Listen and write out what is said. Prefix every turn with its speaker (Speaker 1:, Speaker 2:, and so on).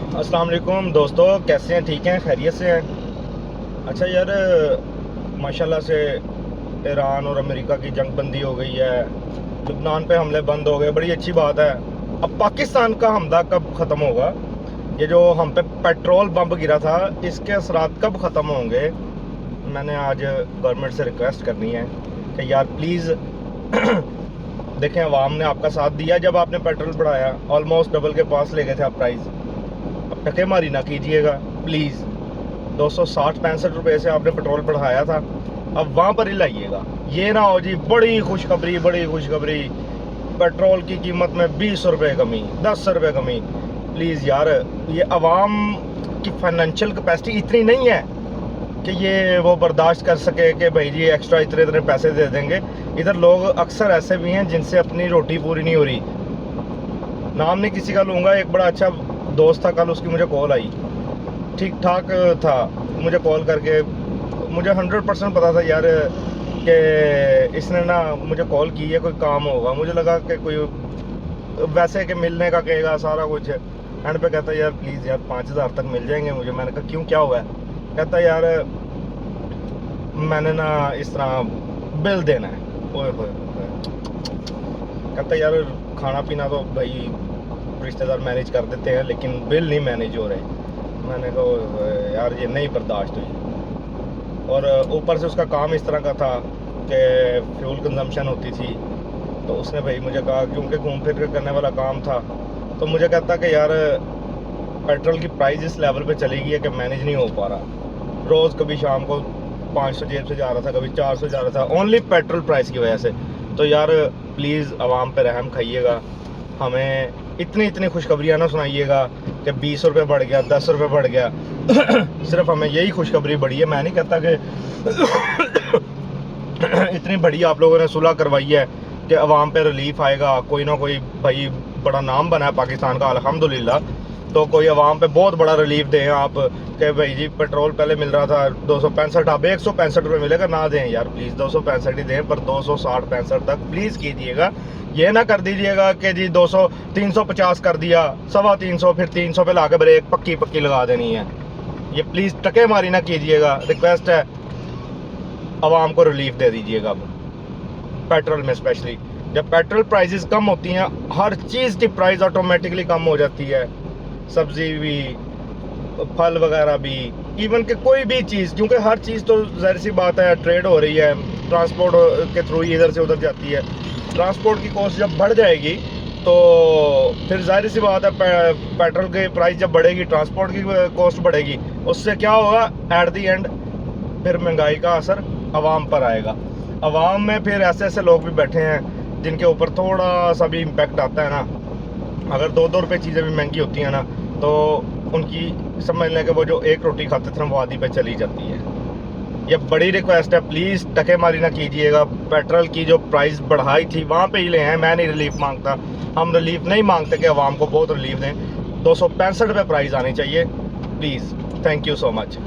Speaker 1: अस्सलाम वालेकुम दोस्तों, कैसे हैं? ठीक हैं, खैरियत से हैं? अच्छा यार, माशाल्लाह से ईरान और अमेरिका की जंग बंदी हो गई है। लुबनान पे हमले बंद हो गए, बड़ी अच्छी बात है। अब पाकिस्तान का हमला कब ख़त्म होगा? ये जो हम पे पेट्रोल बम गिरा था, इसके असरात कब ख़त्म होंगे? मैंने आज गवर्नमेंट से रिक्वेस्ट करनी है कि यार प्लीज़ देखें, अवाम ने आपका साथ दिया जब आपने पेट्रोल बढ़ाया, ऑलमोस्ट डबल के पास ले गए थे आप प्राइस। अब टकेमारी ना कीजिएगा प्लीज़। 260-65 रुपये से आपने पेट्रोल बढ़ाया था, अब वहाँ पर ही लाइएगा। ये ना हो जी बड़ी खुशखबरी, पेट्रोल की कीमत में 20 रुपये कमी, 10 रुपये कमी। प्लीज़ यार, ये आवाम की फाइनेंशियल कैपेसिटी इतनी नहीं है कि ये वो बर्दाश्त कर सके कि भाई जी एक्स्ट्रा इतने पैसे दे देंगे। इधर लोग अक्सर ऐसे भी हैं जिनसे अपनी रोटी पूरी नहीं हो रही। नाम नहीं किसी का लूँगा, एक बड़ा अच्छा दोस्त था, कल उसकी मुझे कॉल आई, ठीक ठाक था। मुझे कॉल करके मुझे 100% पता था यार कि इसने ना मुझे कॉल की है, कोई काम होगा। मुझे लगा कि कोई वैसे कि मिलने का कहेगा सारा कुछ। एंड पे कहता यार प्लीज़ यार 5000 तक मिल जाएंगे मुझे। मैंने कहा क्यों, क्या हुआ है? कहता यार मैंने ना इस तरह बिल देना है। ओए होए होए। कहता यार खाना पीना तो भाई रिश्तेदार मैनेज कर देते हैं, लेकिन बिल नहीं मैनेज हो रहे। मैंने कहा यार ये नहीं बर्दाश्त हुई। और ऊपर से उसका काम इस तरह का था कि फ्यूल कंजम्पशन होती थी। तो उसने भाई मुझे कहा, क्योंकि घूम फिर कर करने वाला काम था, तो मुझे कहता कि यार पेट्रोल की प्राइस इस लेवल पे चली गई है कि मैनेज नहीं हो पा रहा। रोज़ कभी शाम को 500 जेब से जा रहा था, कभी 400 जा रहा था, ओनली पेट्रोल प्राइस की वजह से। तो यार प्लीज़ आवाम पे रहम खाइएगा, हमें इतनी खुशखबरियाँ ना सुनाइएगा कि 20 रुपये बढ़ गया, 10 रुपये बढ़ गया। सिर्फ हमें यही खुशखबरी बढ़ी है। मैं नहीं कहता कि इतनी बड़ी आप लोगों ने सुलह करवाई है कि अवाम पे रिलीफ आएगा। कोई ना कोई भाई बड़ा नाम बना है पाकिस्तान का अल्हम्दुलिल्लाह, तो कोई अवाम पे बहुत बड़ा रिलीफ दें आप कि भाई जी पेट्रोल पहले मिल रहा था 265, अब 165 रुपये मिलेगा। ना दें यार प्लीज़, 265 ही दें, पर 260-65 तक प्लीज़ कीजिएगा। ये ना कर दीजिएगा कि जी 200 350 कर दिया, 325, फिर 300 पे ला के ब्रेक पक्की लगा देनी है। ये प्लीज़ टकेमारी ना कीजिएगा, रिक्वेस्ट है। आवाम को रिलीफ दे दीजिएगा। अब पेट्रोल में स्पेशली जब पेट्रोल प्राइसेस कम होती हैं, हर चीज़ की प्राइस ऑटोमेटिकली कम हो जाती है। सब्ज़ी भी, फल वगैरह भी, इवन कि कोई भी चीज़, क्योंकि हर चीज़ तो ज़ाहिर सी बात है ट्रेड हो रही है, ट्रांसपोर्ट के थ्रू ही इधर से उधर जाती है। ट्रांसपोर्ट की कॉस्ट जब बढ़ जाएगी तो फिर ज़ाहिर सी बात है पेट्रोल की प्राइस जब बढ़ेगी, ट्रांसपोर्ट की कॉस्ट बढ़ेगी। उससे क्या होगा एट दी एंड, फिर महंगाई का असर आवाम पर आएगा। आवाम में फिर ऐसे लोग भी बैठे हैं जिनके ऊपर थोड़ा सा भी इम्पेक्ट आता है ना। अगर 2-2 रुपये चीज़ें भी महंगी होती हैं ना, तो उनकी समझ लें कि वो जो एक रोटी खाते थे ना, वो आधी पे चली जाती है। ये बड़ी रिक्वेस्ट है, प्लीज़ टकेमारी ना कीजिएगा। पेट्रोल की जो प्राइस बढ़ाई थी वहाँ पे ही ले हैं। मैं नहीं रिलीफ मांगता, हम रिलीफ नहीं मांगते कि आवाम को बहुत रिलीफ दें। 265 रुपये प्राइस आनी चाहिए please. Thank you so much.